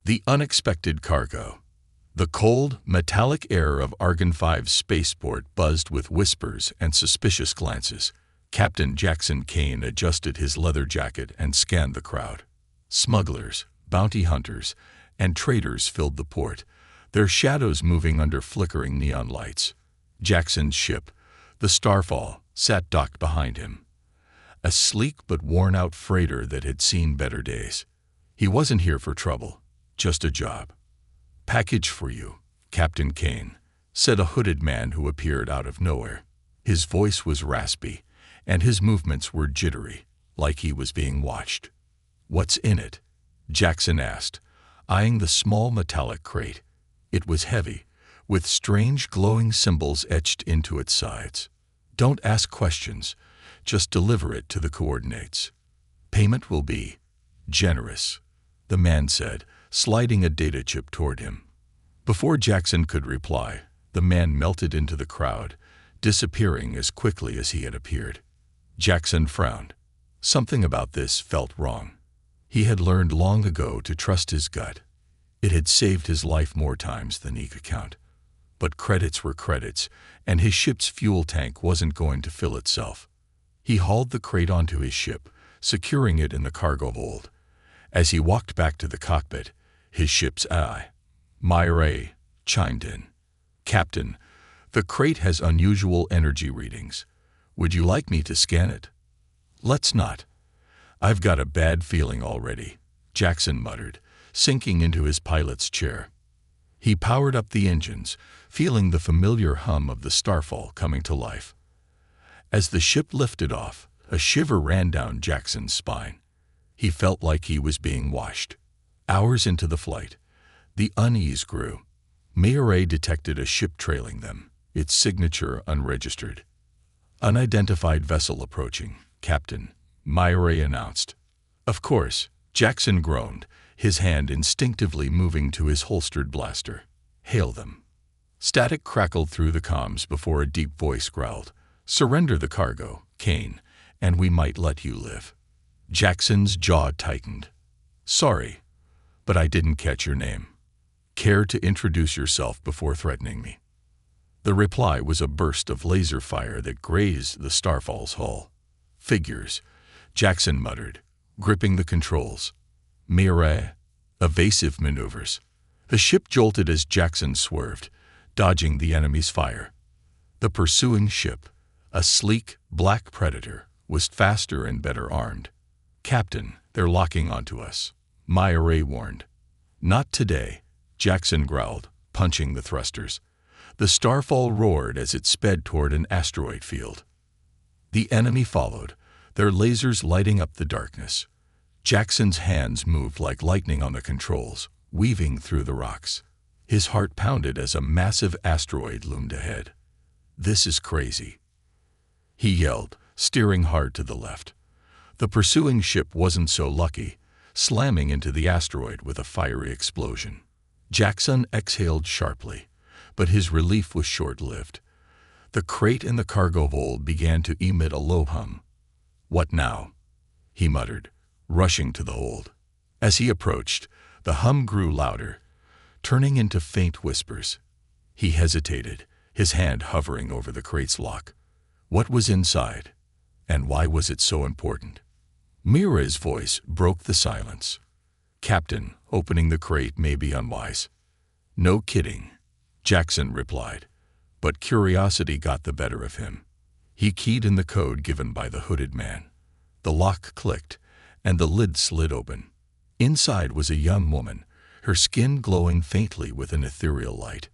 The unexpected cargo. The cold, metallic air of Argon V's spaceport buzzed with whispers and suspicious glances. Captain Jackson Kane adjusted his leather jacket and scanned the crowd. Smugglers, bounty hunters, and traders filled the port, their shadows moving under flickering neon lights. Jackson's ship, the Starfall, sat docked behind him. A sleek but worn-out freighter that had seen better days. He wasn't here for trouble, just a job. "Package for you, Captain Kane," said a hooded man who appeared out of nowhere. His voice was raspy, and his movements were jittery, like he was being watched. "What's in it?" Jackson asked, eyeing the small metallic crate. It was heavy, with strange glowing symbols etched into its sides. "Don't ask questions, just deliver it to the coordinates. Payment will be generous," the man said, sliding a data chip toward him. Before Jackson could reply, the man melted into the crowd, disappearing as quickly as he had appeared. Jackson frowned. Something about this felt wrong. He had learned long ago to trust his gut. It had saved his life more times than he could count. But credits were credits, and his ship's fuel tank wasn't going to fill itself. He hauled the crate onto his ship, securing it in the cargo hold. As he walked back to the cockpit, his ship's eye, Myra, chimed in. "Captain, the crate has unusual energy readings. Would you like me to scan it?" "Let's not. I've got a bad feeling already," Jackson muttered, sinking into his pilot's chair. He powered up the engines, feeling the familiar hum of the Starfall coming to life. As the ship lifted off, a shiver ran down Jackson's spine. He felt like he was being washed. Hours into the flight, the unease grew. Myra detected a ship trailing them, its signature unregistered. "Unidentified vessel approaching, Captain," Myra announced. "Of course," Jackson groaned, his hand instinctively moving to his holstered blaster. "Hail them." Static crackled through the comms before a deep voice growled, "Surrender the cargo, Kane, and we might let you live." Jackson's jaw tightened. "Sorry, but I didn't catch your name. Care to introduce yourself before threatening me?" The reply was a burst of laser fire that grazed the Starfall's hull. "Figures," Jackson muttered, gripping the controls. "Myra, evasive maneuvers." The ship jolted as Jackson swerved, dodging the enemy's fire. The pursuing ship, a sleek, black predator, was faster and better armed. "Captain, they're locking onto us," Myra warned. "Not today," Jackson growled, punching the thrusters. The Starfall roared as it sped toward an asteroid field. The enemy followed, their lasers lighting up the darkness. Jackson's hands moved like lightning on the controls, weaving through the rocks. His heart pounded as a massive asteroid loomed ahead. "This is crazy," he yelled, steering hard to the left. The pursuing ship wasn't so lucky, slamming into the asteroid with a fiery explosion. Jackson exhaled sharply, but his relief was short-lived. The crate in the cargo hold began to emit a low hum. "What now?" he muttered, rushing to the hold. As he approached, the hum grew louder, turning into faint whispers. He hesitated, his hand hovering over the crate's lock. What was inside, and why was it so important? Myra's voice broke the silence. "Captain, opening the crate may be unwise." "No kidding," Jackson replied, but curiosity got the better of him. He keyed in the code given by the hooded man. The lock clicked, and the lid slid open. Inside was a young woman, her skin glowing faintly with an ethereal light.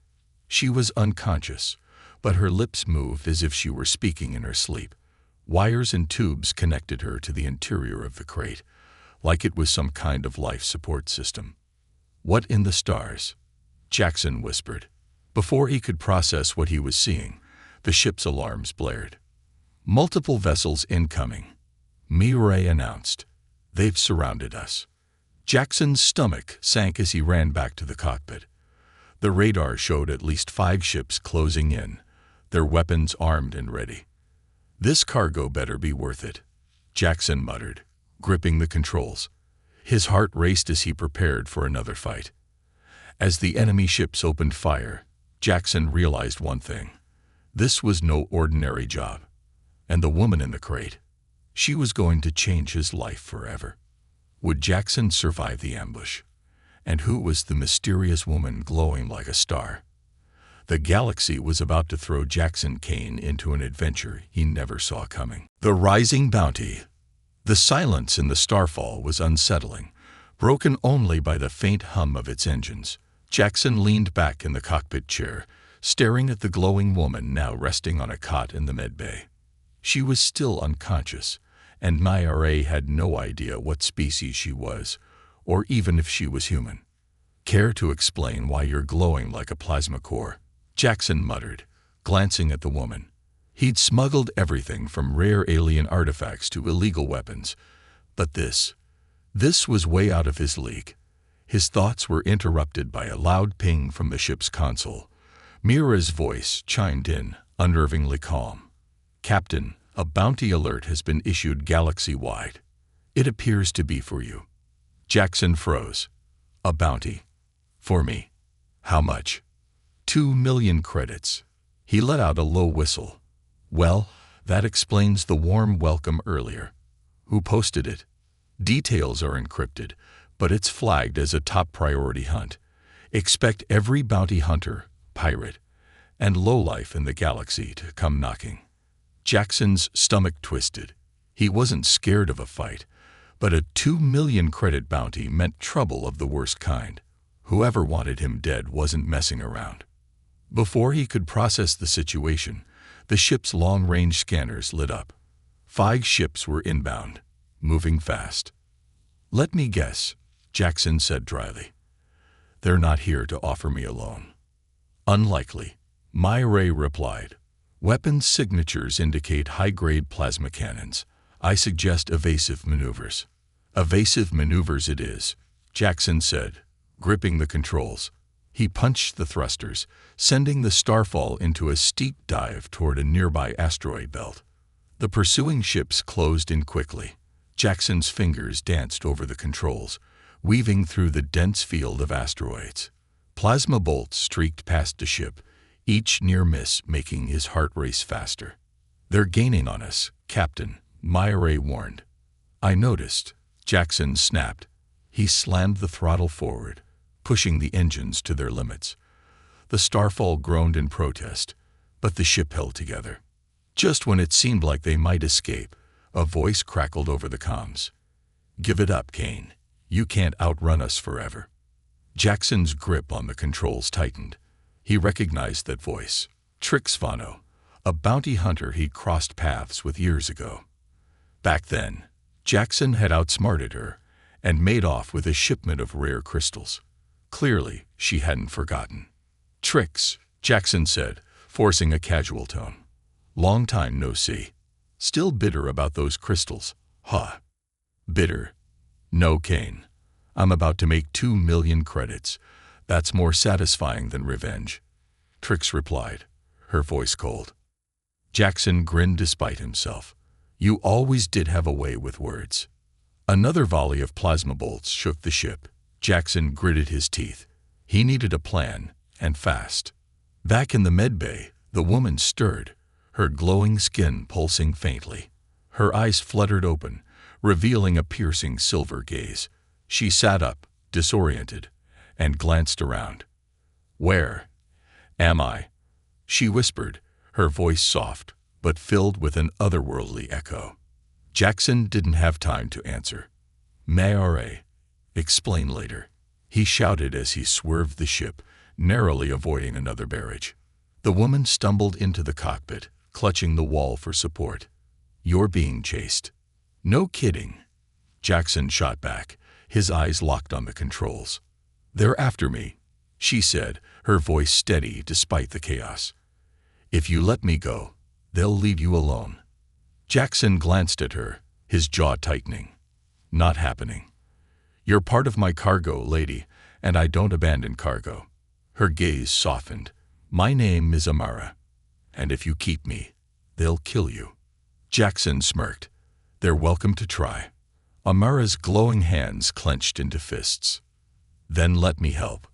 She was unconscious, but her lips moved as if she were speaking in her sleep. Wires and tubes connected her to the interior of the crate, like it was some kind of life support system. "What in the stars?" Jackson whispered. Before he could process what he was seeing, the ship's alarms blared. "Multiple vessels incoming," Myra announced. "They've surrounded us." Jackson's stomach sank as he ran back to the cockpit. The radar showed at least 5 ships closing in, their weapons armed and ready. "This cargo better be worth it," Jackson muttered, gripping the controls. His heart raced as he prepared for another fight. As the enemy ships opened fire, Jackson realized one thing. This was no ordinary job. And the woman in the crate, she was going to change his life forever. Would Jackson survive the ambush? And who was the mysterious woman glowing like a star? The galaxy was about to throw Jackson Kane into an adventure he never saw coming. The rising bounty. The silence in the starfall was unsettling, broken only by the faint hum of its engines. Jackson leaned back in the cockpit chair, staring at the glowing woman now resting on a cot in the medbay. She was still unconscious, and Myra had no idea what species she was, or even if she was human. "Care to explain why you're glowing like a plasma core?" Jackson muttered, glancing at the woman. He'd smuggled everything from rare alien artifacts to illegal weapons, but this was way out of his league. His thoughts were interrupted by a loud ping from the ship's console. Mira's voice chimed in, unnervingly calm. "Captain, a bounty alert has been issued galaxy-wide. It appears to be for you." Jackson froze. "A bounty? For me? How much?" 2 million credits. He let out a low whistle. "Well, that explains the warm welcome earlier. Who posted it?" "Details are encrypted, but it's flagged as a top priority hunt. Expect every bounty hunter, pirate, and lowlife in the galaxy to come knocking." Jackson's stomach twisted. He wasn't scared of a fight, but a 2 million credit bounty meant trouble of the worst kind. Whoever wanted him dead wasn't messing around. Before he could process the situation, the ship's long-range scanners lit up. 5 ships were inbound, moving fast. "Let me guess," Jackson said dryly. "They're not here to offer me a loan." "Unlikely," Myra replied. "Weapons signatures indicate high-grade plasma cannons. I suggest evasive maneuvers." "Evasive maneuvers it is," Jackson said, gripping the controls. He punched the thrusters, sending the Starfall into a steep dive toward a nearby asteroid belt. The pursuing ships closed in quickly. Jackson's fingers danced over the controls, weaving through the dense field of asteroids. Plasma bolts streaked past the ship, each near miss making his heart race faster. "They're gaining on us, Captain," Myra warned. "I noticed," Jackson snapped. He slammed the throttle forward, pushing the engines to their limits. The Starfall groaned in protest, but the ship held together. Just when it seemed like they might escape, a voice crackled over the comms. "Give it up, Kane. You can't outrun us forever." Jackson's grip on the controls tightened. He recognized that voice. Trix Vano, a bounty hunter he'd crossed paths with years ago. Back then, Jackson had outsmarted her and made off with a shipment of rare crystals. Clearly, she hadn't forgotten. "Trix," Jackson said, forcing a casual tone. "Long time no see. Still bitter about those crystals, huh?" "Bitter? No, Kane. I'm about to make 2 million credits. That's more satisfying than revenge," Trix replied, her voice cold. Jackson grinned despite himself. "You always did have a way with words." Another volley of plasma bolts shook the ship. Jackson gritted his teeth. He needed a plan, and fast. Back in the medbay, the woman stirred, her glowing skin pulsing faintly. Her eyes fluttered open, revealing a piercing silver gaze. She sat up, disoriented, and glanced around. "Where am I?" she whispered, her voice soft, but filled with an otherworldly echo. Jackson didn't have time to answer. "Myra, explain later," he shouted as he swerved the ship, narrowly avoiding another barrage. The woman stumbled into the cockpit, clutching the wall for support. "You're being chased." "No kidding," Jackson shot back, his eyes locked on the controls. "They're after me," she said, her voice steady despite the chaos. "If you let me go, they'll leave you alone." Jackson glanced at her, his jaw tightening. "Not happening. You're part of my cargo, lady, and I don't abandon cargo." Her gaze softened. "My name is Amara, and if you keep me, they'll kill you." Jackson smirked. "They're welcome to try." Amara's glowing hands clenched into fists. "Then let me help."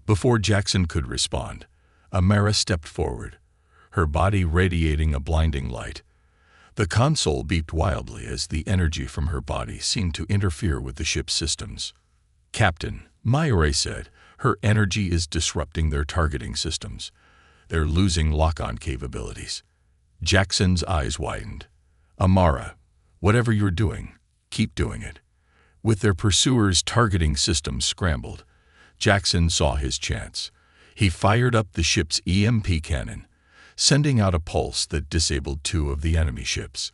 Before Jackson could respond, Amara stepped forward, her body radiating a blinding light. The console beeped wildly as the energy from her body seemed to interfere with the ship's systems. "Captain," Mayure said, "her energy is disrupting their targeting systems. They're losing lock-on capabilities." Jackson's eyes widened. "Amara, whatever you're doing, keep doing it." With their pursuers' targeting systems scrambled, Jackson saw his chance. He fired up the ship's EMP cannon, sending out a pulse that disabled 2 of the enemy ships.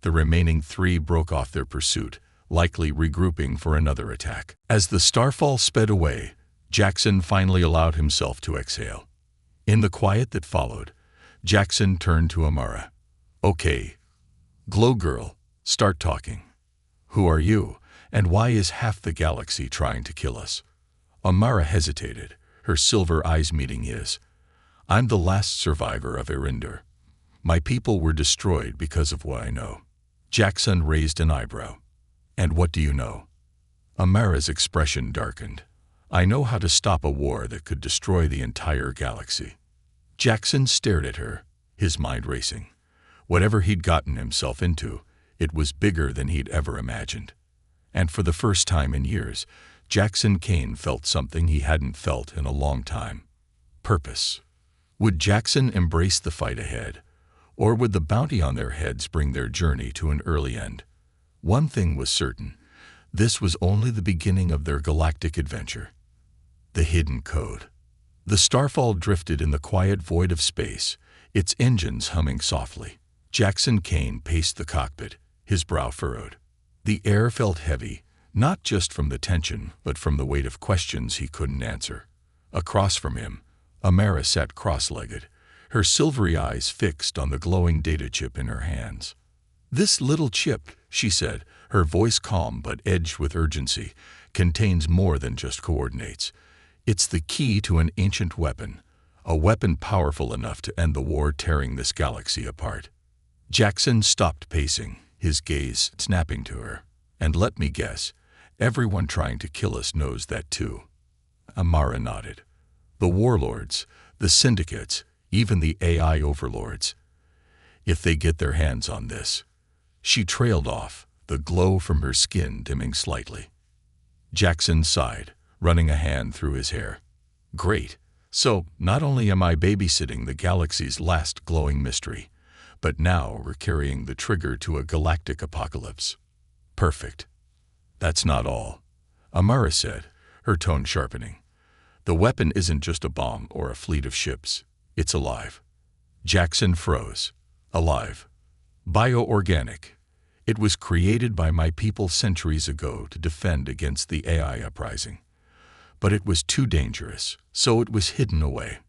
The remaining 3 broke off their pursuit, likely regrouping for another attack. As the Starfall sped away, Jackson finally allowed himself to exhale. In the quiet that followed, Jackson turned to Amara. "Okay, Glow Girl, start talking. Who are you, and why is half the galaxy trying to kill us?" Amara hesitated, her silver eyes meeting his. "I'm the last survivor of Erinder. My people were destroyed because of what I know." Jackson raised an eyebrow. "And what do you know?" Amara's expression darkened. "I know how to stop a war that could destroy the entire galaxy." Jackson stared at her, his mind racing. Whatever he'd gotten himself into, it was bigger than he'd ever imagined. And for the first time in years, Jackson Kane felt something he hadn't felt in a long time. Purpose. Would Jackson embrace the fight ahead, or would the bounty on their heads bring their journey to an early end? One thing was certain. This was only the beginning of their galactic adventure. The hidden code. The Starfall drifted in the quiet void of space, its engines humming softly. Jackson Kane paced the cockpit, his brow furrowed. The air felt heavy, not just from the tension, but from the weight of questions he couldn't answer. Across from him, Amara sat cross-legged, her silvery eyes fixed on the glowing data chip in her hands. "This little chip," she said, her voice calm but edged with urgency, "contains more than just coordinates. It's the key to an ancient weapon, a weapon powerful enough to end the war tearing this galaxy apart." Jackson stopped pacing, his gaze snapping to her. "And let me guess, everyone trying to kill us knows that too." Amara nodded. "The warlords, the syndicates, even the AI overlords. If they get their hands on this." She trailed off, the glow from her skin dimming slightly. Jackson sighed, running a hand through his hair. "Great. So, not only am I babysitting the galaxy's last glowing mystery, but now we're carrying the trigger to a galactic apocalypse. Perfect." "That's not all," Amara said, her tone sharpening. "The weapon isn't just a bomb or a fleet of ships. It's alive." Jackson froze. "Alive. Bioorganic. It was created by my people centuries ago to defend against the AI uprising. But it was too dangerous, so it was hidden away.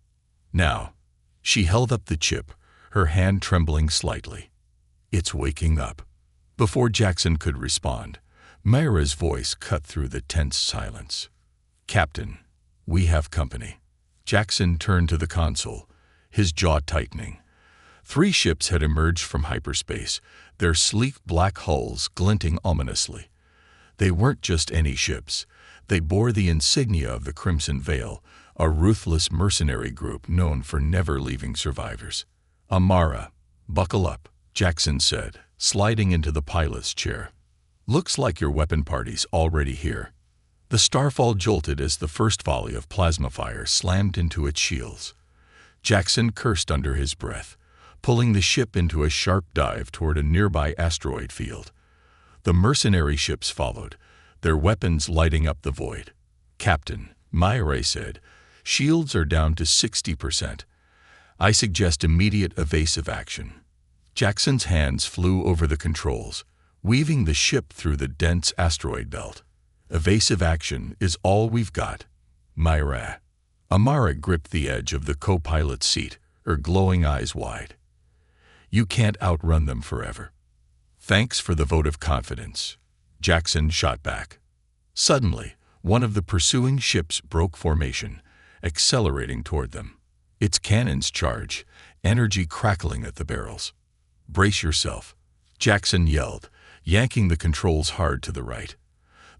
Now," she held up the chip, her hand trembling slightly. "It's waking up." Before Jackson could respond, Myra's voice cut through the tense silence. "Captain, we have company." Jackson turned to the console, his jaw tightening. 3 ships had emerged from hyperspace, their sleek black hulls glinting ominously. They weren't just any ships. They bore the insignia of the Crimson Veil, a ruthless mercenary group known for never leaving survivors. "Amara, buckle up," Jackson said, sliding into the pilot's chair. "Looks like your weapon party's already here." The Starfall jolted as the first volley of plasma fire slammed into its shields. Jackson cursed under his breath, pulling the ship into a sharp dive toward a nearby asteroid field. The mercenary ships followed, their weapons lighting up the void. "Captain," Mayure said, "shields are down to 60%. I suggest immediate evasive action." Jackson's hands flew over the controls, weaving the ship through the dense asteroid belt. "Evasive action is all we've got, Mayure." Amara gripped the edge of the co-pilot's seat, her glowing eyes wide. "You can't outrun them forever." "Thanks for the vote of confidence," Jackson shot back. Suddenly, one of the pursuing ships broke formation, accelerating toward them. Its cannons charged, energy crackling at the barrels. "Brace yourself," Jackson yelled, yanking the controls hard to the right.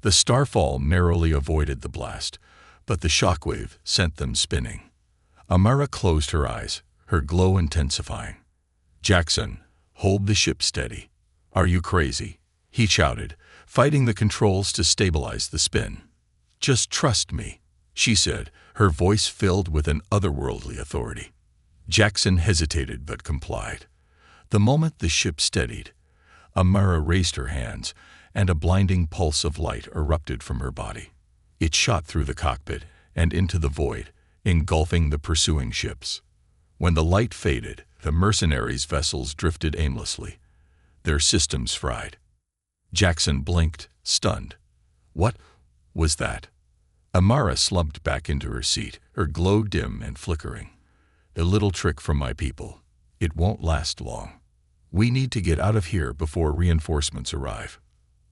The Starfall narrowly avoided the blast, but the shockwave sent them spinning. Amara closed her eyes, her glow intensifying. "Jackson, hold the ship steady." "Are you crazy?" he shouted, fighting the controls to stabilize the spin. "Just trust me," she said, her voice filled with an otherworldly authority. Jackson hesitated but complied. The moment the ship steadied, Amara raised her hands, and a blinding pulse of light erupted from her body. It shot through the cockpit and into the void, engulfing the pursuing ships. When the light faded, the mercenaries' vessels drifted aimlessly, their systems fried. Jackson blinked, stunned. What was that? Amara slumped back into her seat, her glow dim and flickering. "A little trick from my people. It won't last long. We need to get out of here before reinforcements arrive."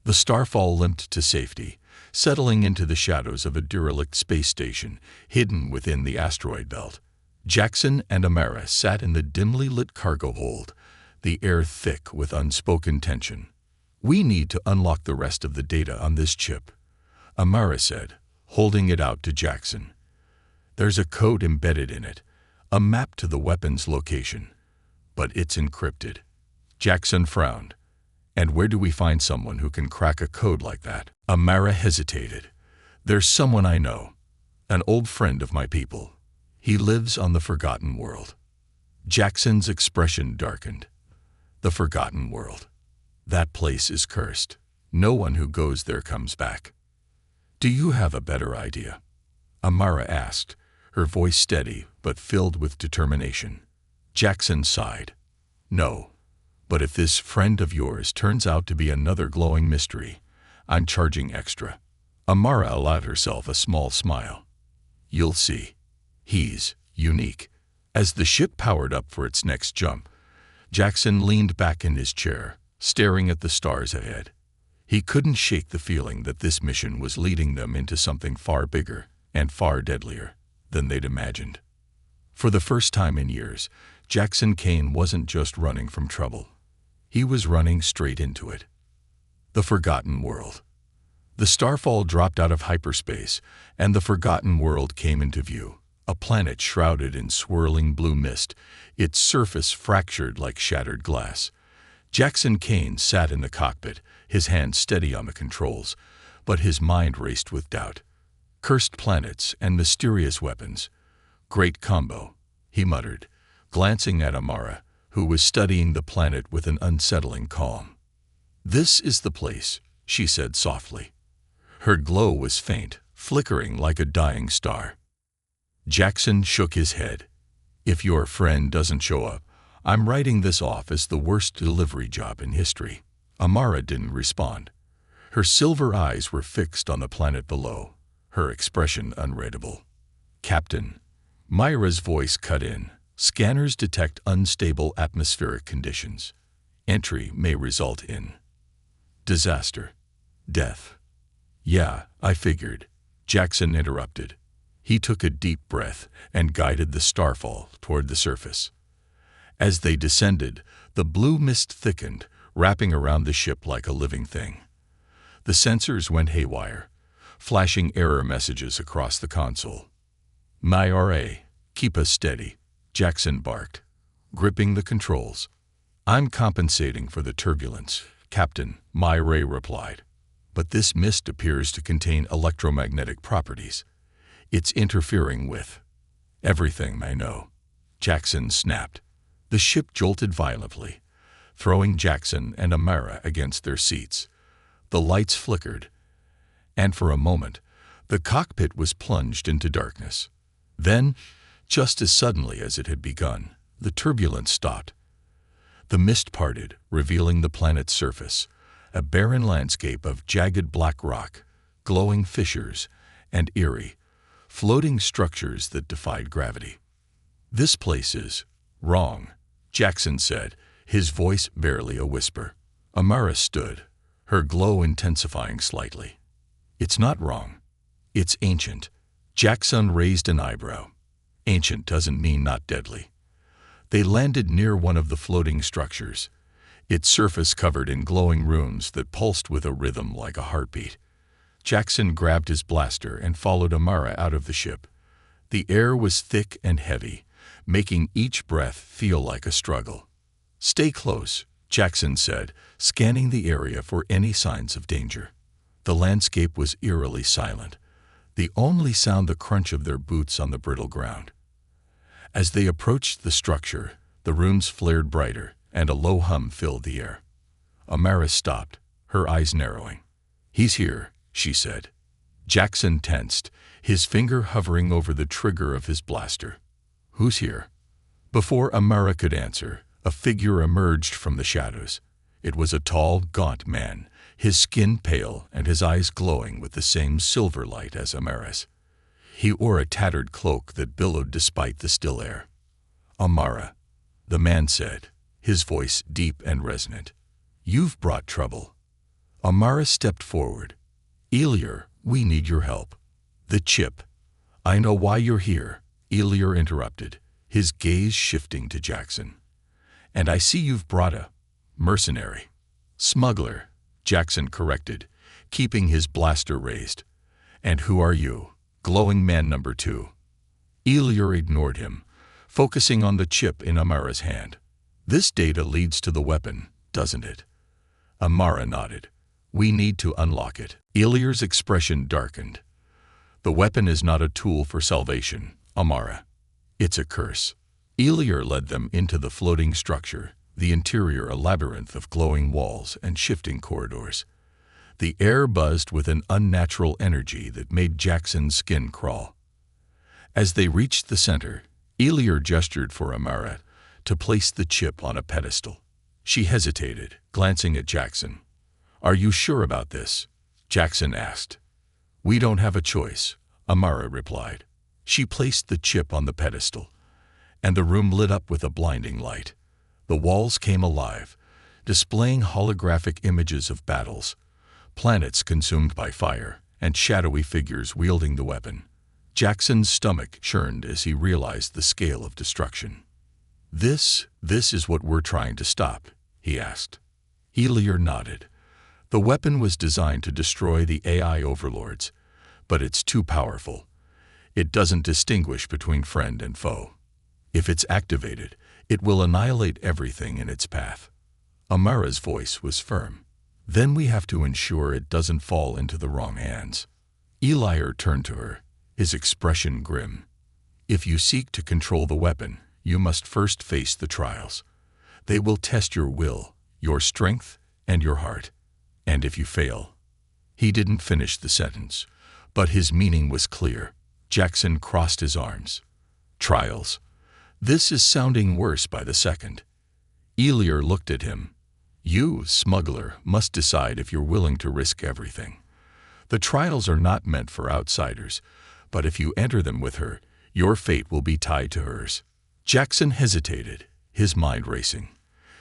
The Starfall limped to safety, settling into the shadows of a derelict space station hidden within the asteroid belt. Jackson and Amara sat in the dimly lit cargo hold, the air thick with unspoken tension. "We need to unlock the rest of the data on this chip," Amara said, holding it out to Jackson. "There's a code embedded in it, a map to the weapon's location, but it's encrypted." Jackson frowned. "And where do we find someone who can crack a code like that?" Amara hesitated. "There's someone I know, an old friend of my people. He lives on the Forgotten World." Jackson's expression darkened. "The Forgotten World. That place is cursed. No one who goes there comes back." "Do you have a better idea?" Amara asked, her voice steady but filled with determination. Jackson sighed. "No, but if this friend of yours turns out to be another glowing mystery, I'm charging extra." Amara allowed herself a small smile. "You'll see. He's unique." As the ship powered up for its next jump, Jackson leaned back in his chair, staring at the stars ahead. He couldn't shake the feeling that this mission was leading them into something far bigger and far deadlier than they'd imagined. For the first time in years, Jackson Kane wasn't just running from trouble. He was running straight into it. The Forgotten World. The Starfall dropped out of hyperspace, and the Forgotten World came into view, a planet shrouded in swirling blue mist, its surface fractured like shattered glass. Jackson Kane sat in the cockpit, his hands steady on the controls, but his mind raced with doubt. "Cursed planets and mysterious weapons. Great combo," he muttered, glancing at Amara, who was studying the planet with an unsettling calm. "This is the place," she said softly. Her glow was faint, flickering like a dying star. Jackson shook his head. "If your friend doesn't show up, I'm writing this off as the worst delivery job in history." Amara didn't respond. Her silver eyes were fixed on the planet below, her expression unreadable. "Captain," Myra's voice cut in. "Scanners detect unstable atmospheric conditions. Entry may result in disaster. Death." "Yeah, I figured," Jackson interrupted. He took a deep breath and guided the Starfall toward the surface. As they descended, the blue mist thickened, wrapping around the ship like a living thing. The sensors went haywire, flashing error messages across the console. "MyRA, keep us steady," Jackson barked, gripping the controls. "I'm compensating for the turbulence, Captain," MyRA replied. "But this mist appears to contain electromagnetic properties. It's interfering with everything I know," Jackson snapped. The ship jolted violently, throwing Jackson and Amara against their seats. The lights flickered, and for a moment, the cockpit was plunged into darkness. Then, just as suddenly as it had begun, the turbulence stopped. The mist parted, revealing the planet's surface, a barren landscape of jagged black rock, glowing fissures, and eerie, floating structures that defied gravity. "This place is wrong," Jackson said, his voice barely a whisper. Amara stood, her glow intensifying slightly. "It's not wrong. It's ancient." Jackson raised an eyebrow. "Ancient doesn't mean not deadly." They landed near one of the floating structures, its surface covered in glowing runes that pulsed with a rhythm like a heartbeat. Jackson grabbed his blaster and followed Amara out of the ship. The air was thick and heavy, making each breath feel like a struggle. "Stay close," Jackson said, scanning the area for any signs of danger. The landscape was eerily silent, the only sound the crunch of their boots on the brittle ground. As they approached the structure, the runes flared brighter, and a low hum filled the air. Amara stopped, her eyes narrowing. "He's here," she said. Jackson tensed, his finger hovering over the trigger of his blaster. "Who's here?" Before Amara could answer, a figure emerged from the shadows. It was a tall, gaunt man, his skin pale and his eyes glowing with the same silver light as Amara's. He wore a tattered cloak that billowed despite the still air. "Amara," the man said, his voice deep and resonant. "You've brought trouble." Amara stepped forward. "Elior, we need your help." "The chip." "I know why you're here," Elior interrupted, his gaze shifting to Jackson. "And I see you've brought a mercenary." "Smuggler," Jackson corrected, keeping his blaster raised. "And who are you?" Glowing man number 2. Elior ignored him, focusing on the chip in Amara's hand. "This data leads to the weapon, doesn't it?" Amara nodded. "We need to unlock it." Elior's expression darkened. "The weapon is not a tool for salvation, Amara. It's a curse." Elior led them into the floating structure, the interior a labyrinth of glowing walls and shifting corridors. The air buzzed with an unnatural energy that made Jackson's skin crawl. As they reached the center, Elior gestured for Amara to place the chip on a pedestal. She hesitated, glancing at Jackson. "Are you sure about this?" Jackson asked. "We don't have a choice," Amara replied. She placed the chip on the pedestal, and the room lit up with a blinding light. The walls came alive, displaying holographic images of battles, planets consumed by fire, and shadowy figures wielding the weapon. Jackson's stomach churned as he realized the scale of destruction. This is what we're trying to stop?" he asked. Elior nodded. "The weapon was designed to destroy the AI overlords, but it's too powerful. It doesn't distinguish between friend and foe. If it's activated, it will annihilate everything in its path." Amara's voice was firm. "Then we have to ensure it doesn't fall into the wrong hands." Elior turned to her, his expression grim. "If you seek to control the weapon, you must first face the trials. They will test your will, your strength, and your heart. And if you fail—" He didn't finish the sentence, but his meaning was clear. Jackson crossed his arms. "Trials. This is sounding worse by the second." Elior looked at him. "You, smuggler, must decide if you're willing to risk everything. The trials are not meant for outsiders, but if you enter them with her, your fate will be tied to hers." Jackson hesitated, his mind racing.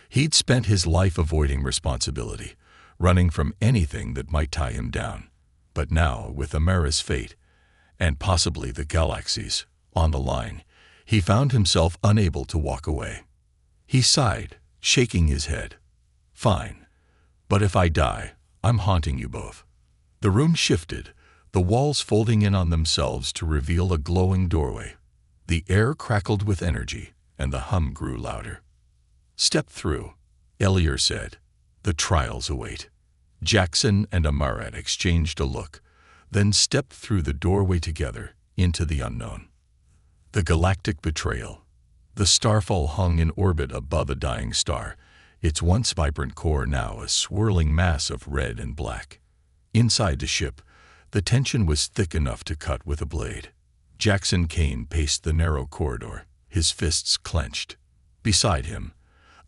He'd spent his life avoiding responsibility, running from anything that might tie him down. But now, with Amara's fate, and possibly the galaxy's, on the line, he found himself unable to walk away. He sighed, shaking his head. "Fine. But if I die, I'm haunting you both." The room shifted, the walls folding in on themselves to reveal a glowing doorway. The air crackled with energy, and the hum grew louder. "Step through," Elior said. "The trials await." Jackson and Amara exchanged a look, then stepped through the doorway together into the unknown. The galactic betrayal. The starfall hung in orbit above a dying star, its once vibrant core now a swirling mass of red and black. Inside the ship, the tension was thick enough to cut with a blade. Jackson Kane paced the narrow corridor, his fists clenched. Beside him,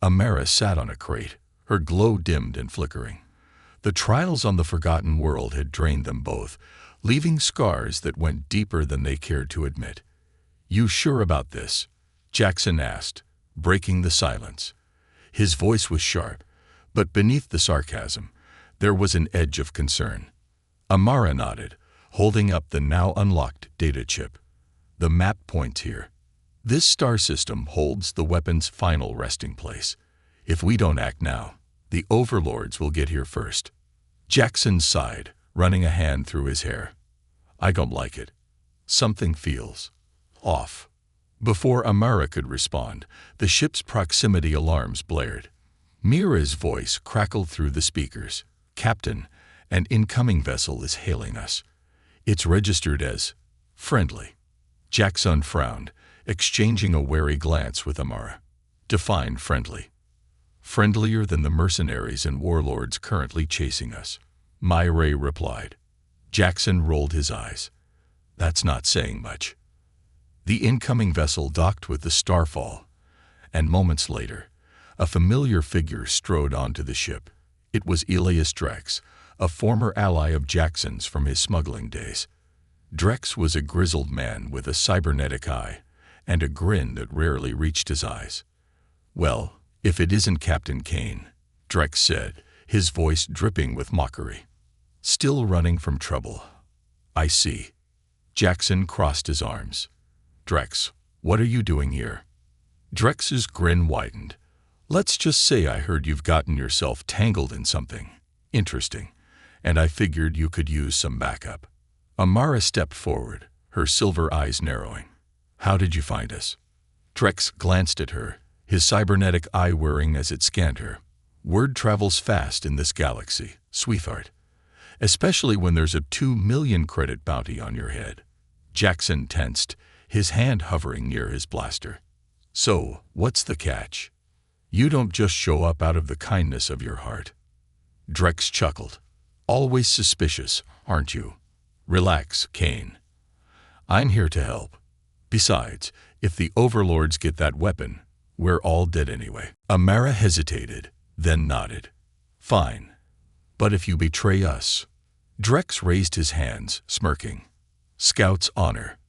Amara sat on a crate, her glow dimmed and flickering. The trials on the Forgotten World had drained them both, leaving scars that went deeper than they cared to admit. "You sure about this?" Jackson asked, breaking the silence. His voice was sharp, but beneath the sarcasm, there was an edge of concern. Amara nodded, holding up the now unlocked data chip. "The map points here. This star system holds the weapon's final resting place. If we don't act now, the overlords will get here first." Jackson sighed, running a hand through his hair. "I don't like it. Something feels off." Before Amara could respond, the ship's proximity alarms blared. Mira's voice crackled through the speakers. "Captain, an incoming vessel is hailing us. It's registered as friendly." Jackson frowned, exchanging a wary glance with Amara. "Define friendly." "Friendlier than the mercenaries and warlords currently chasing us," Myra replied. Jackson rolled his eyes. "That's not saying much." The incoming vessel docked with the Starfall, and moments later, a familiar figure strode onto the ship. It was Elias Drex, a former ally of Jackson's from his smuggling days. Drex was a grizzled man with a cybernetic eye and a grin that rarely reached his eyes. "Well, if it isn't Captain Kane," Drex said, his voice dripping with mockery. "Still running from trouble. I see." Jackson crossed his arms. "Drex, what are you doing here?" Drex's grin widened. "Let's just say I heard you've gotten yourself tangled in something interesting, and I figured you could use some backup." Amara stepped forward, her silver eyes narrowing. "How did you find us?" Drex glanced at her, his cybernetic eye whirring as it scanned her. "Word travels fast in this galaxy, sweetheart. Especially when there's a 2 million credit bounty on your head." Jackson tensed, his hand hovering near his blaster. "So, what's the catch? You don't just show up out of the kindness of your heart." Drex chuckled. "Always suspicious, aren't you? Relax, Kane. I'm here to help. Besides, if the overlords get that weapon, we're all dead anyway." Amara hesitated, then nodded. "Fine. But if you betray us..." Drex raised his hands, smirking. "Scout's honor."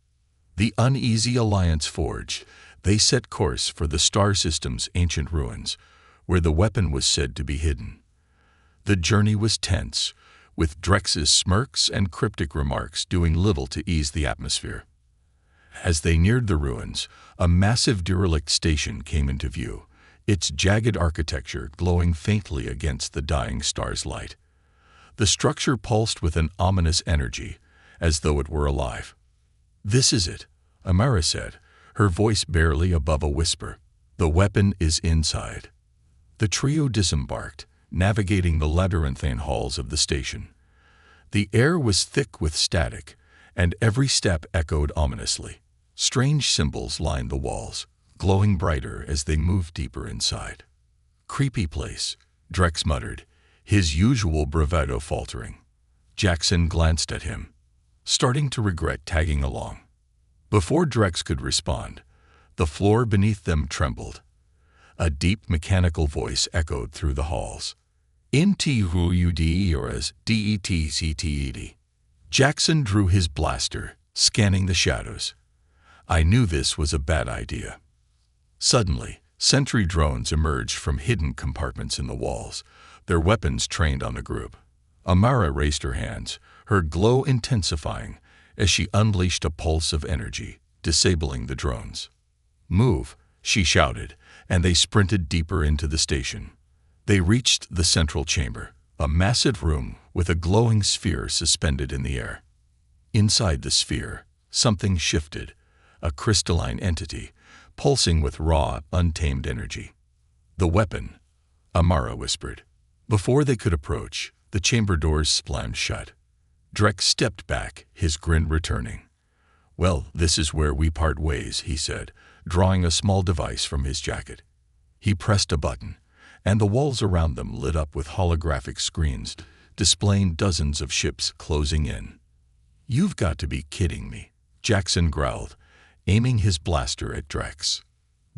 The Uneasy Alliance forged. They set course for the star system's ancient ruins, where the weapon was said to be hidden. The journey was tense, with Drex's smirks and cryptic remarks doing little to ease the atmosphere. As they neared the ruins, a massive derelict station came into view, its jagged architecture glowing faintly against the dying star's light. The structure pulsed with an ominous energy, as though it were alive. "This is it," Amara said, her voice barely above a whisper. "The weapon is inside." The trio disembarked, navigating the labyrinthine halls of the station. The air was thick with static, and every step echoed ominously. Strange symbols lined the walls, glowing brighter as they moved deeper inside. "Creepy place," Drex muttered, his usual bravado faltering. Jackson glanced at him, starting to regret tagging along. Before Drex could respond, the floor beneath them trembled. A deep mechanical voice echoed through the halls. "Intrigue detcted." Jackson drew his blaster, scanning the shadows. "I knew this was a bad idea." Suddenly, sentry drones emerged from hidden compartments in the walls, their weapons trained on the group. Amara raised her hands, her glow intensifying as she unleashed a pulse of energy, disabling the drones. "Move," she shouted, and they sprinted deeper into the station. They reached the central chamber, a massive room with a glowing sphere suspended in the air. Inside the sphere, something shifted, a crystalline entity, pulsing with raw, untamed energy. "The weapon," Amara whispered. Before they could approach, the chamber doors slammed shut. Drex stepped back, his grin returning. "Well, this is where we part ways," he said, drawing a small device from his jacket. He pressed a button, and the walls around them lit up with holographic screens, displaying dozens of ships closing in. "You've got to be kidding me," Jackson growled, aiming his blaster at Drex.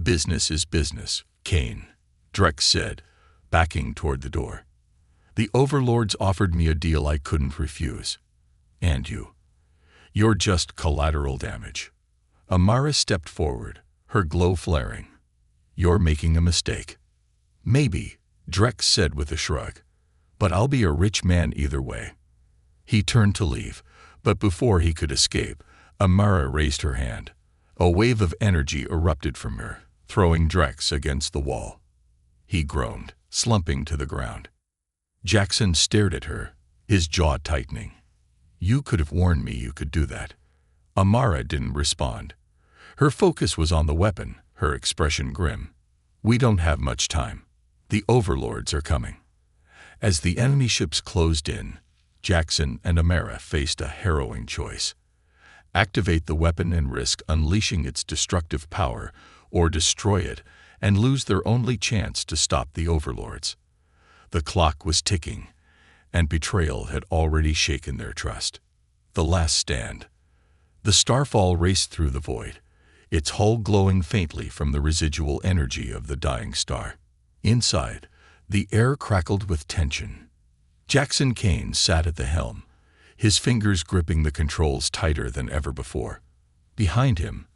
"Business is business, Kane," Drex said, backing toward the door. "The overlords offered me a deal I couldn't refuse. And you're just collateral damage." Amara stepped forward, her glow flaring. "You're making a mistake." "Maybe," Drex said with a shrug, "but I'll be a rich man either way." He turned to leave, but before he could escape, Amara raised her hand. A wave of energy erupted from her, throwing Drex against the wall. He groaned, slumping to the ground. Jackson stared at her, his jaw tightening. You could have warned me you could do that. Amara didn't respond. Her focus was on the weapon, her expression grim. We don't have much time. The overlords are coming. As the enemy ships closed in, Jackson and Amara faced a harrowing choice. Activate the weapon and risk unleashing its destructive power, or destroy it and lose their only chance to stop the overlords. The clock was ticking, and betrayal had already shaken their trust. The last stand. The starfall raced through the void, its hull glowing faintly from the residual energy of the dying star. Inside, the air crackled with tension. Jackson Kane sat at the helm, his fingers gripping the controls tighter than ever before. Behind him,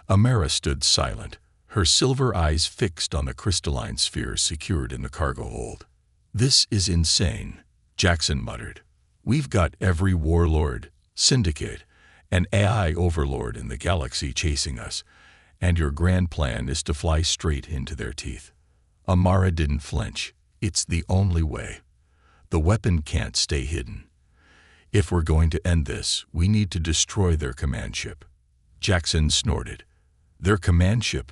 Amara stood silent, her silver eyes fixed on the crystalline sphere secured in the cargo hold. "This is insane," Jackson muttered. "We've got every warlord, syndicate, and AI overlord in the galaxy chasing us, and your grand plan is to fly straight into their teeth." Amara didn't flinch. "It's the only way. The weapon can't stay hidden. If we're going to end this, we need to destroy their command ship." Jackson snorted. "Their command ship?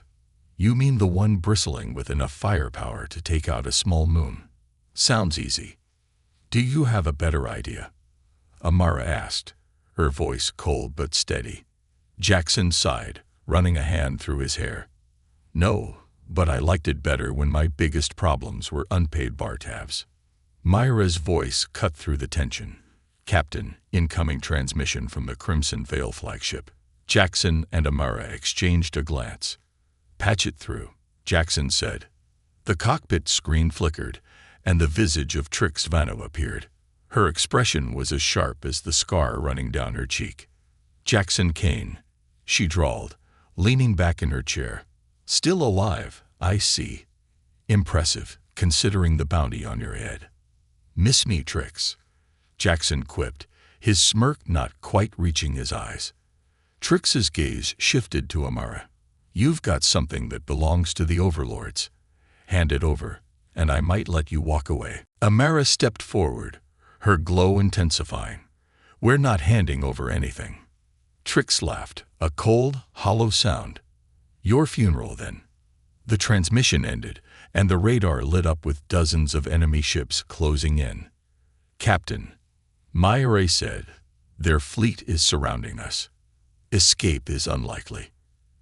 You mean the one bristling with enough firepower to take out a small moon? Sounds easy. Do you have a better idea?" Amara asked, her voice cold but steady. Jackson sighed, running a hand through his hair. "No, but I liked it better when my biggest problems were unpaid bar tabs." Myra's voice cut through the tension. "Captain, incoming transmission from the Crimson Veil flagship." Jackson and Amara exchanged a glance. "Patch it through," Jackson said. The cockpit screen flickered, and the visage of Trix Vanno appeared. Her expression was as sharp as the scar running down her cheek. "Jackson Kane," she drawled, leaning back in her chair. "Still alive, I see. Impressive, considering the bounty on your head." "Miss me, Trix," Jackson quipped, his smirk not quite reaching his eyes. Trix's gaze shifted to Amara. "You've got something that belongs to the overlords. Hand it over, and I might let you walk away." Amara stepped forward, her glow intensifying. "We're not handing over anything." Trix laughed, a cold, hollow sound. "Your funeral, then." The transmission ended, and the radar lit up with dozens of enemy ships closing in. "Captain," Myra said, "their fleet is surrounding us. Escape is unlikely."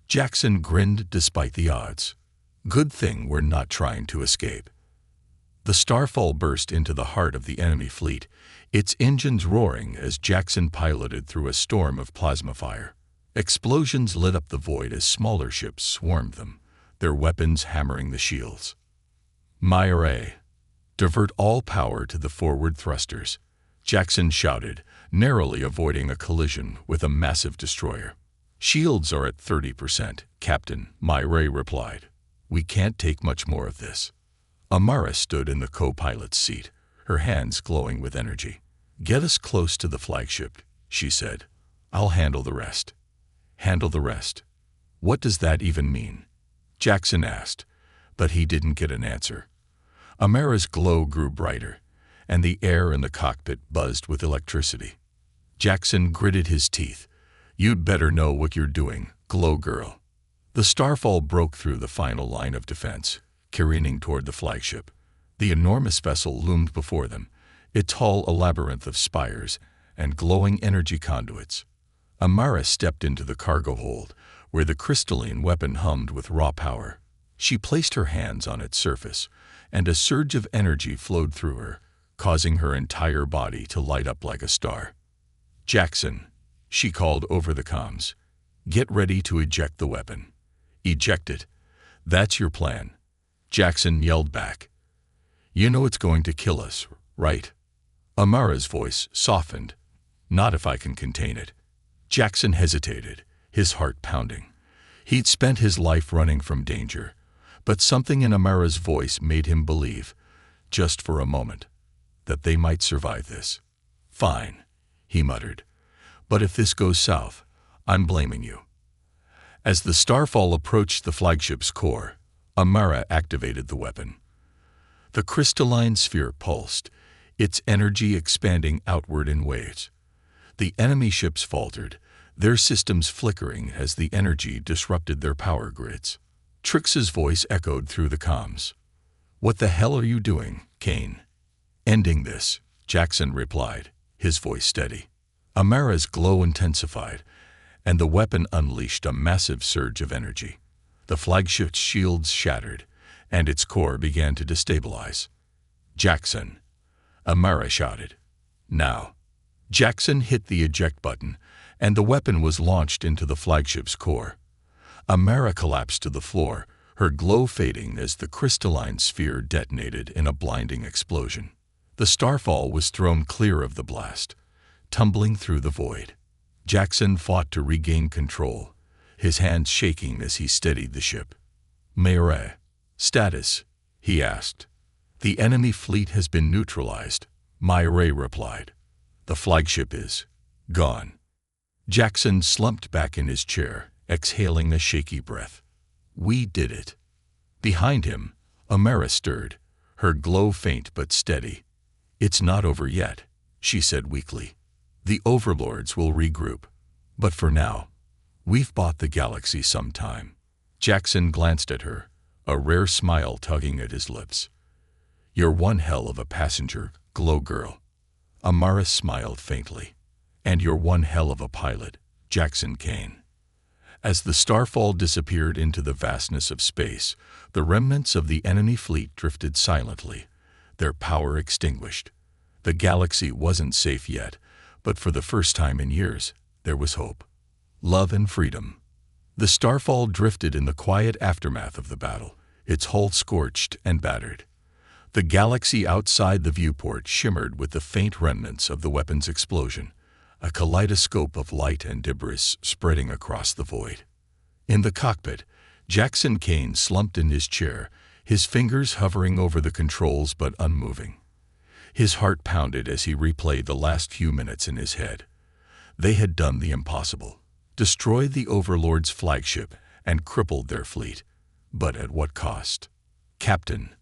Jackson grinned despite the odds. "Good thing we're not trying to escape." The starfall burst into the heart of the enemy fleet, its engines roaring as Jackson piloted through a storm of plasma fire. Explosions lit up the void as smaller ships swarmed them, their weapons hammering the shields. "Myra, divert all power to the forward thrusters," Jackson shouted, narrowly avoiding a collision with a massive destroyer. "Shields are at 30%, Captain," Myra replied. "We can't take much more of this." Amara stood in the co-pilot's seat, her hands glowing with energy. "Get us close to the flagship," she said. "I'll handle the rest." "Handle the rest? What does that even mean?" Jackson asked, but he didn't get an answer. Amara's glow grew brighter, and the air in the cockpit buzzed with electricity. Jackson gritted his teeth. "You'd better know what you're doing, glow girl." The starfall broke through the final line of defense, careening toward the flagship. The enormous vessel loomed before them, its hull a labyrinth of spires and glowing energy conduits. Amara stepped into the cargo hold, where the crystalline weapon hummed with raw power. She placed her hands on its surface, and a surge of energy flowed through her, causing her entire body to light up like a star. "Jackson," she called over the comms, "get ready to eject the weapon." "Eject it? That's your plan?" Jackson yelled back. "You know it's going to kill us, right?" Amara's voice softened. "Not if I can contain it." Jackson hesitated, his heart pounding. He'd spent his life running from danger, but something in Amara's voice made him believe, just for a moment, that they might survive this. "Fine," he muttered. "But if this goes south, I'm blaming you." As the starfall approached the flagship's core, Amara activated the weapon. The crystalline sphere pulsed, its energy expanding outward in waves. The enemy ships faltered, their systems flickering as the energy disrupted their power grids. Trix's voice echoed through the comms. "What the hell are you doing, Kane?" "Ending this," Jackson replied, his voice steady. Amara's glow intensified, and the weapon unleashed a massive surge of energy. The flagship's shields shattered, and its core began to destabilize. "Jackson!" Amara shouted. "Now!" Jackson hit the eject button, and the weapon was launched into the flagship's core. Amara collapsed to the floor, her glow fading as the crystalline sphere detonated in a blinding explosion. The Starfall was thrown clear of the blast, tumbling through the void. Jackson fought to regain control, his hands shaking as he steadied the ship. "Mayre, status?" he asked. "The enemy fleet has been neutralized," Mayre replied. "The flagship is gone." Jackson slumped back in his chair, exhaling a shaky breath. "We did it." Behind him, Amara stirred, her glow faint but steady. "It's not over yet," she said weakly. "The overlords will regroup. But for now, we've bought the galaxy some time." Jackson glanced at her, a rare smile tugging at his lips. "You're one hell of a passenger, Glow Girl." Amara smiled faintly. "And you're one hell of a pilot, Jackson Kane." As the Starfall disappeared into the vastness of space, the remnants of the enemy fleet drifted silently, their power extinguished. The galaxy wasn't safe yet, but for the first time in years, there was hope. Love and freedom. The Starfall drifted in the quiet aftermath of the battle, its hull scorched and battered. The galaxy outside the viewport shimmered with the faint remnants of the weapon's explosion, a kaleidoscope of light and debris spreading across the void. In the cockpit, Jackson Kane slumped in his chair, his fingers hovering over the controls but unmoving. His heart pounded as he replayed the last few minutes in his head. They had done the impossible, destroyed the Overlord's flagship and crippled their fleet. But at what cost? "Captain."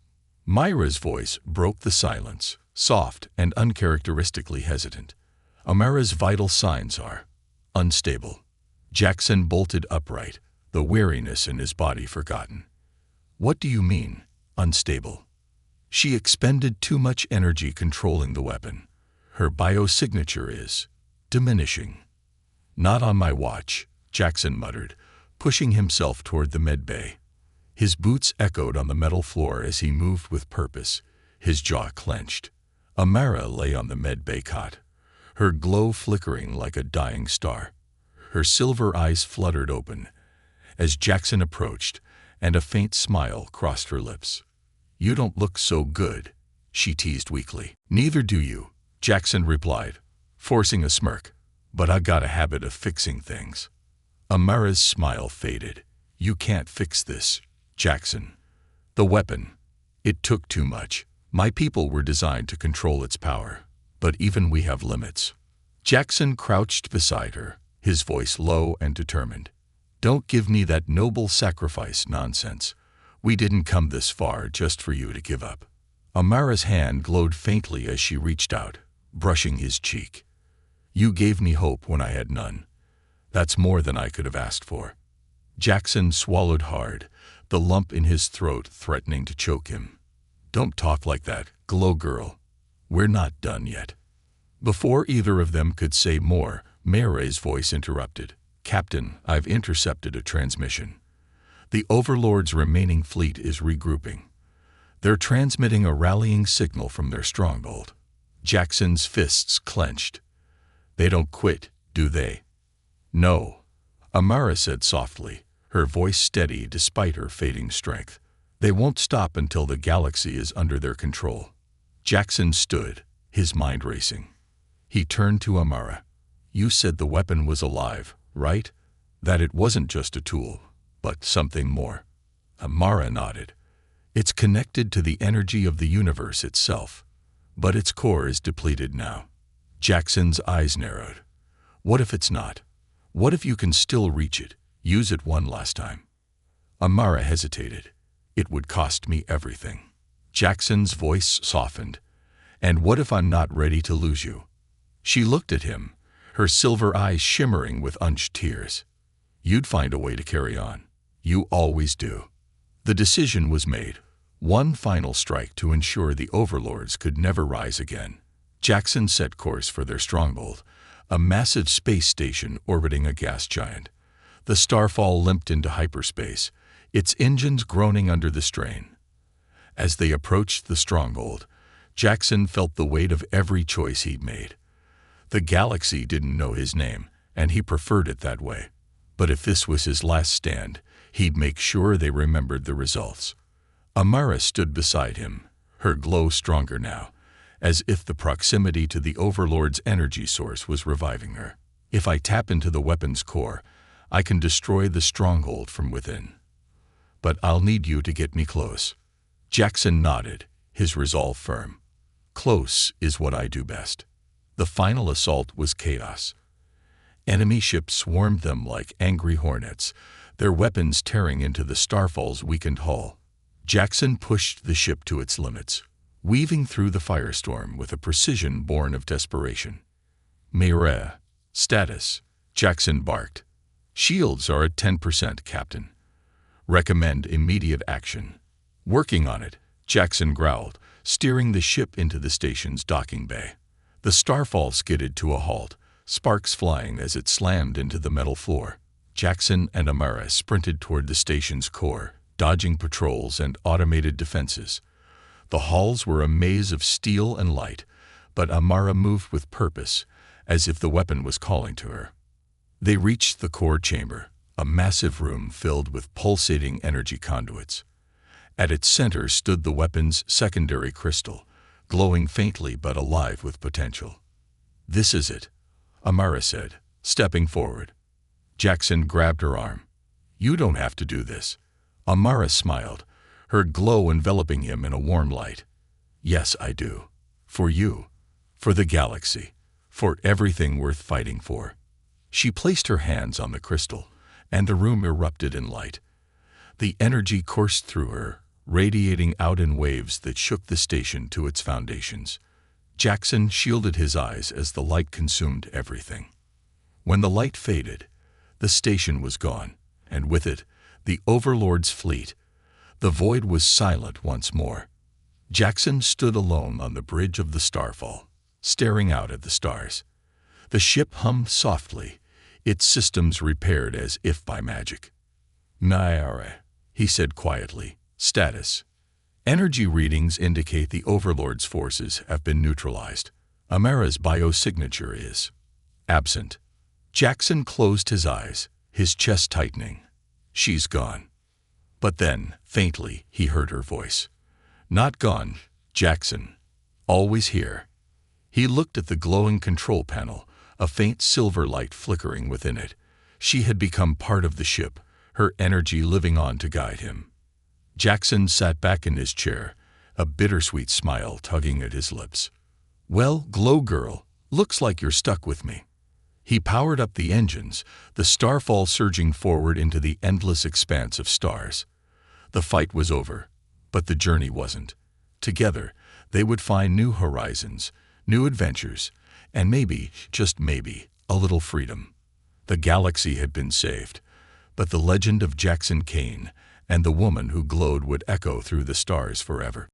Myra's voice broke the silence, soft and uncharacteristically hesitant. "Amara's vital signs are unstable." Jackson bolted upright, the weariness in his body forgotten. "What do you mean, unstable?" "She expended too much energy controlling the weapon. Her biosignature is diminishing." "Not on my watch," Jackson muttered, pushing himself toward the medbay. His boots echoed on the metal floor as he moved with purpose, his jaw clenched. Amara lay on the medbay cot, her glow flickering like a dying star. Her silver eyes fluttered open as Jackson approached, and a faint smile crossed her lips. "You don't look so good," she teased weakly. "Neither do you," Jackson replied, forcing a smirk. "But I got a habit of fixing things." Amara's smile faded. "You can't fix this, Jackson. The weapon. It took too much. My people were designed to control its power. But even we have limits." Jackson crouched beside her, his voice low and determined. "Don't give me that noble sacrifice nonsense. We didn't come this far just for you to give up." Amara's hand glowed faintly as she reached out, brushing his cheek. "You gave me hope when I had none. That's more than I could have asked for." Jackson swallowed hard, the lump in his throat threatening to choke him. "Don't talk like that, Glow Girl. We're not done yet." Before either of them could say more, Mayre's voice interrupted. "Captain, I've intercepted a transmission. The Overlord's remaining fleet is regrouping. They're transmitting a rallying signal from their stronghold." Jackson's fists clenched. "They don't quit, do they?" "No," Amara said softly, her voice steady despite her fading strength. "They won't stop until the galaxy is under their control." Jackson stood, his mind racing. He turned to Amara. "You said the weapon was alive, right? That it wasn't just a tool, but something more." Amara nodded. "It's connected to the energy of the universe itself, but its core is depleted now." Jackson's eyes narrowed. "What if it's not? What if you can still reach it, use it one last time?" Amara hesitated. "It would cost me everything." Jackson's voice softened. And what if I'm not ready to lose you? She looked at him, her silver eyes shimmering with unshed tears. You'd find a way to carry on. You always do. The decision was made. One final strike to ensure the overlords could never rise again. Jackson set course for their stronghold, a massive space station orbiting a gas giant. The Starfall limped into hyperspace, its engines groaning under the strain. As they approached the stronghold, Jackson felt the weight of every choice he'd made. The galaxy didn't know his name, and he preferred it that way. But if this was his last stand, he'd make sure they remembered the results. Amara stood beside him, her glow stronger now, as if the proximity to the Overlord's energy source was reviving her. If I tap into the weapon's core, I can destroy the stronghold from within. But I'll need you to get me close. Jackson nodded, his resolve firm. Close is what I do best. The final assault was chaos. Enemy ships swarmed them like angry hornets, their weapons tearing into the Starfall's weakened hull. Jackson pushed the ship to its limits, weaving through the firestorm with a precision born of desperation. Mayre, status, Jackson barked. Shields are at 10%, Captain. Recommend immediate action. Working on it, Jackson growled, steering the ship into the station's docking bay. The Starfall skidded to a halt, sparks flying as it slammed into the metal floor. Jackson and Amara sprinted toward the station's core, dodging patrols and automated defenses. The halls were a maze of steel and light, but Amara moved with purpose, as if the weapon was calling to her. They reached the core chamber, a massive room filled with pulsating energy conduits. At its center stood the weapon's secondary crystal, glowing faintly but alive with potential. This is it, Amara said, stepping forward. Jackson grabbed her arm. You don't have to do this. Amara smiled, her glow enveloping him in a warm light. Yes, I do. For you. For the galaxy. For everything worth fighting for. She placed her hands on the crystal, and the room erupted in light. The energy coursed through her, radiating out in waves that shook the station to its foundations. Jackson shielded his eyes as the light consumed everything. When the light faded, the station was gone, and with it, the Overlord's fleet. The void was silent once more. Jackson stood alone on the bridge of the Starfall, staring out at the stars. The ship hummed softly, its systems repaired as if by magic. Naira, he said quietly. Status. Energy readings indicate the Overlord's forces have been neutralized. Amara's biosignature is absent. Jackson closed his eyes, his chest tightening. She's gone. But then, faintly, he heard her voice. Not gone, Jackson. Always here. He looked at the glowing control panel, a faint silver light flickering within it. She had become part of the ship, her energy living on to guide him. Jackson sat back in his chair, a bittersweet smile tugging at his lips. Well, Glow Girl, looks like you're stuck with me. He powered up the engines, the Starfall surging forward into the endless expanse of stars. The fight was over, but the journey wasn't. Together, they would find new horizons, new adventures, and maybe, just maybe, a little freedom. The galaxy had been saved, but the legend of Jackson Kane and the woman who glowed would echo through the stars forever.